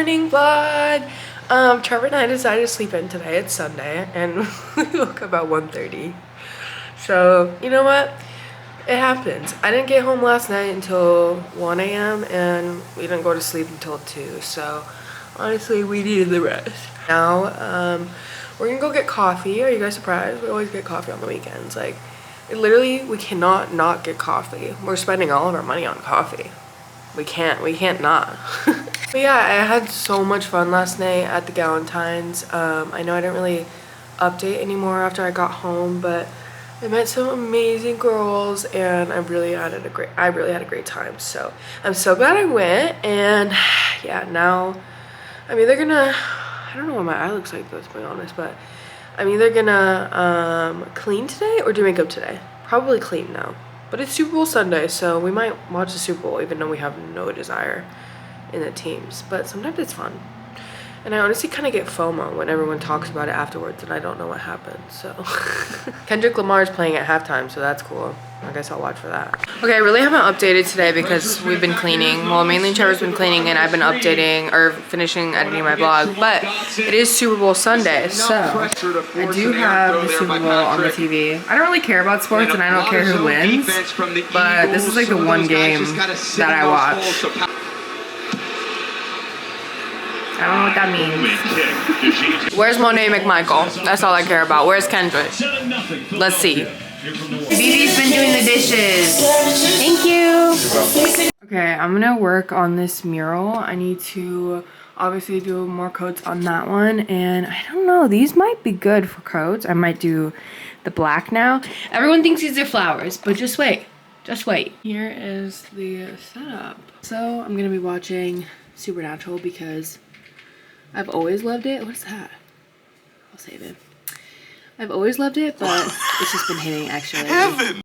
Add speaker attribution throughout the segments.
Speaker 1: morning vlog. Trevor and I decided to sleep in today. It's Sunday and we woke up at 1:30. So you know what? It happens. I didn't get home last night until 1 a.m. and we didn't go to sleep until 2. So honestly, we needed the rest. Now, we're gonna go get coffee. Are you guys surprised? We always get coffee on the weekends. Like, literally, we cannot not get coffee. We're spending all of our money on coffee. We can't not. But yeah, I had so much fun last night at the Galentine's. I know I didn't really update anymore after I got home, but I met some amazing girls and I really had a great time. So I'm so glad I went. And yeah, now I'm either gonna, I don't know what my eye looks like, let's be honest, but I'm either gonna clean today or do makeup today. Probably clean now. But it's Super Bowl Sunday, so we might watch the Super Bowl even though we have no desire in the teams. But sometimes it's fun. And I honestly kind of get FOMO when everyone talks about it afterwards and I don't know what happened, so. Kendrick Lamar is playing at halftime, so that's cool. I guess I'll watch for that. Okay, I really haven't updated today because we've been cleaning. Well, mainly Trevor's been cleaning and I've been updating or finishing editing my vlog. But it is Super Bowl Sunday, so I do have the Super Bowl on the TV. I don't really care about sports and I don't care who wins, but this is like the one game that I watch. I don't know what that means. Where's Monet McMichael? That's all I care about. Where's Kendrick? Let's see. BB's been doing the dishes. Thank you. Okay, I'm gonna work on this mural. I need to obviously do more coats on that one. And I don't know, these might be good for coats. I might do the black now. Everyone thinks these are flowers, but just wait. Just wait. Here is the setup. So I'm gonna be watching Supernatural because I've always loved it. What is that? I'll save it. I've always loved it, but it's just been hitting actually. Heaven.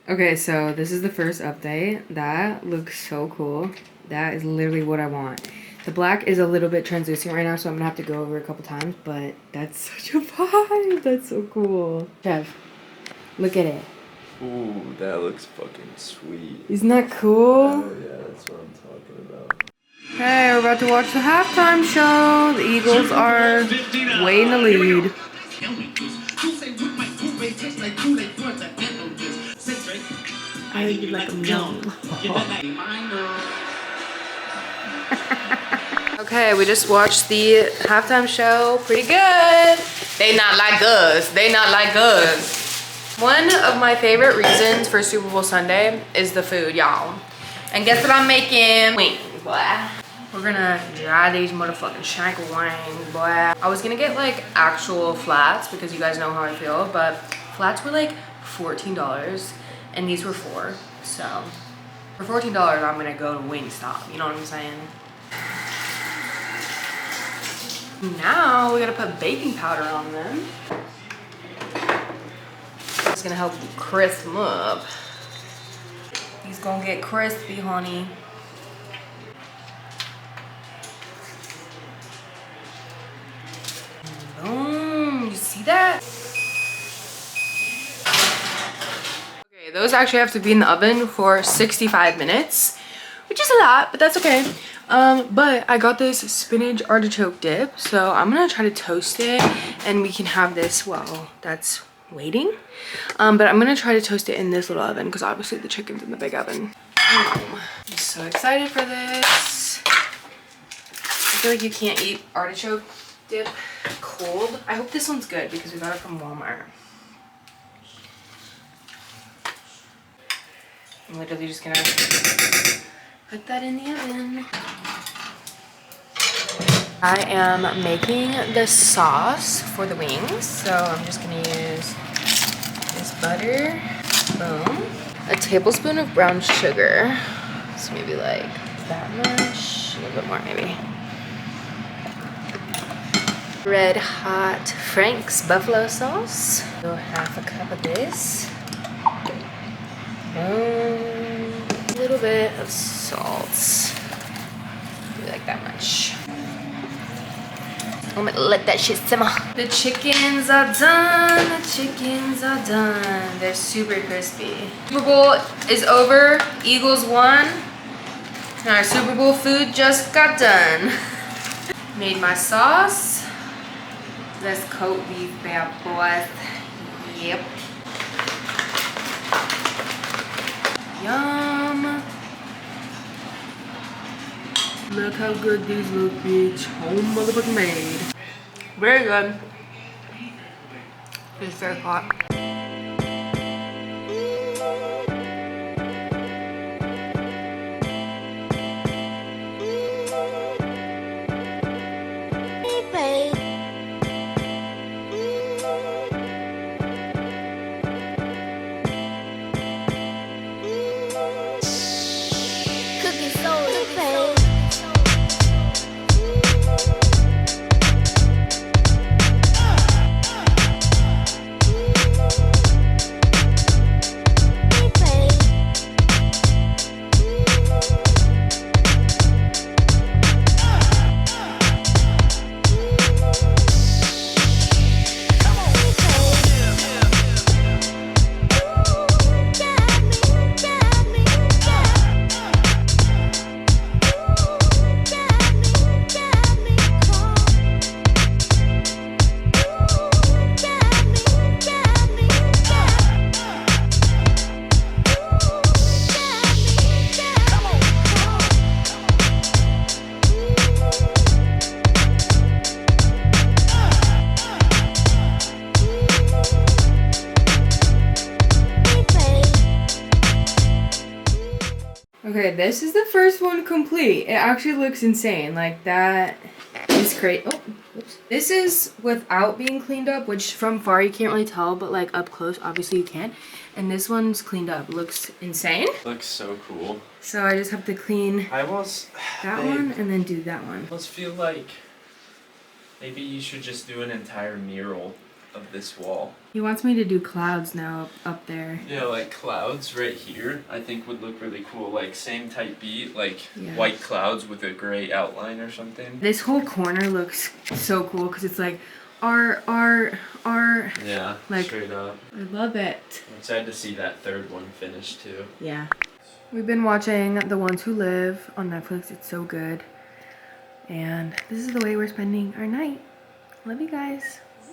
Speaker 1: Okay, so this is the first update. That looks so cool. That is literally what I want. The black is a little bit translucent right now, so I'm gonna have to go over it a couple times, but that's such a vibe. That's so cool. Kev, look at it.
Speaker 2: Ooh, that looks fucking sweet.
Speaker 1: Isn't that cool?
Speaker 2: Oh yeah, that's what I'm talking about.
Speaker 1: Hey, we're about to watch the halftime show. The Eagles are way in the lead. I think you'd like them young. Okay, we just watched the halftime show. Pretty good. They not like us. They not like us. One of my favorite reasons for Super Bowl Sunday is the food, y'all. And guess what I'm making? Wings, boy. We're gonna try these motherfucking shank wings, boy. I was gonna get like actual flats because you guys know how I feel, but flats were like $14 and these were $4. So for $14, I'm gonna go to Wingstop. You know what I'm saying? Now we gotta put baking powder on them. It's gonna help crisp them up. He's gonna get crispy, honey. Boom, you see that? Okay, those actually have to be in the oven for 65 minutes, which is a lot, but that's okay. But I got this spinach artichoke dip, so I'm gonna try to toast it and we can have this while that's waiting. But I'm gonna try to toast it in this little oven because obviously the chicken's in the big oven. I'm so excited for this. feel like you can't eat artichoke dip cold. I hope this one's good because we got it from Walmart. I'm literally just gonna put that in the oven. I am making the sauce for the wings, so I'm just gonna use this butter, boom, a tablespoon of brown sugar, so maybe like that much, a little bit more maybe. Red Hot Frank's buffalo sauce, so half a cup of this, boom, a little bit of salt, maybe like that much. I'm gonna let that shit simmer. The chickens are done. The chickens are done. They're super crispy. Super Bowl is over. Eagles won. And our Super Bowl food just got done. Made my sauce. Let's coat these bad boys. Yep. Yum. Look how good these look, bitch. Home motherfucking made. Very good. It's very hot. Okay, this is the first one complete. It actually looks insane. Like, that is great. Oh, oops. This is without being cleaned up, which from far you can't really tell, but like up close, obviously you can. And this one's cleaned up. Looks insane.
Speaker 2: Looks so cool.
Speaker 1: So I just have to clean that one and then do that one.
Speaker 2: I almost feel like maybe you should just do an entire mural of this wall.
Speaker 1: He wants me to do clouds now up there.
Speaker 2: Yeah, like clouds right here I think would look really cool. Like same type beat, like white clouds with a gray outline or something.
Speaker 1: This whole corner looks so cool because it's like art.
Speaker 2: Yeah,
Speaker 1: like,
Speaker 2: straight up.
Speaker 1: I love it.
Speaker 2: I'm excited to see that third one finished too.
Speaker 1: Yeah. We've been watching The Ones Who Live on Netflix. It's so good. And this is the way we're spending our night. Love you guys.